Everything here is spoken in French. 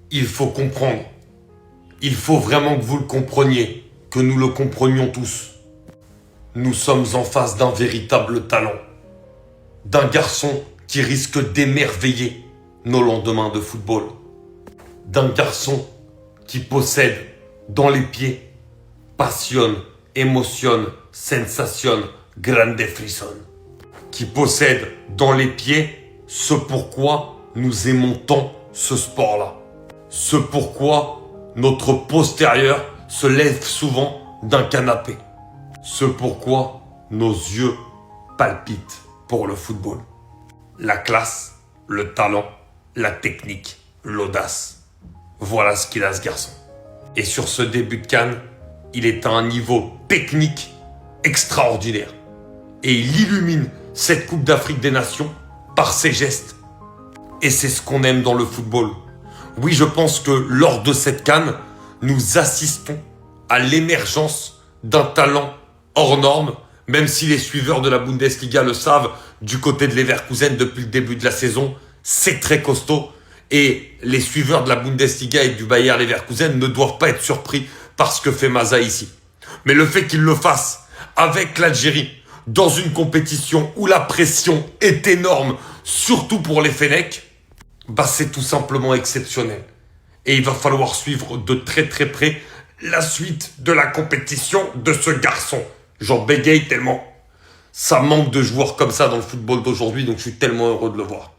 Il faut comprendre. Il faut vraiment que vous le compreniez, que nous le comprenions tous. Nous sommes en face d'un véritable talent. D'un garçon qui risque d'émerveiller nos lendemains de football. D'un garçon qui possède dans les pieds, passionne, émotionne, sensation, grande frisson. Qui possède dans les pieds ce pourquoi nous aimons tant ce sport-là. Ce pourquoi notre postérieur se lève souvent d'un canapé. Ce pourquoi nos yeux palpitent pour le football. La classe, le talent, la technique, l'audace. Voilà ce qu'il a ce garçon. Et sur ce début de CAN, il est à un niveau technique extraordinaire. Et il illumine cette Coupe d'Afrique des Nations par ses gestes. Et c'est ce qu'on aime dans le football. Oui, je pense que lors de cette CAN, nous assistons à l'émergence d'un talent hors norme, même si les suiveurs de la Bundesliga le savent, du côté de Leverkusen depuis le début de la saison, c'est très costaud. Et les suiveurs de la Bundesliga et du Bayer Leverkusen ne doivent pas être surpris par ce que fait Maza ici. Mais le fait qu'il le fasse avec l'Algérie, dans une compétition où la pression est énorme, surtout pour les Fennecs, c'est tout simplement exceptionnel. Et il va falloir suivre de très très près la suite de la compétition de ce garçon. J'en bégaye tellement. Ça manque de joueurs comme ça dans le football d'aujourd'hui, donc je suis tellement heureux de le voir.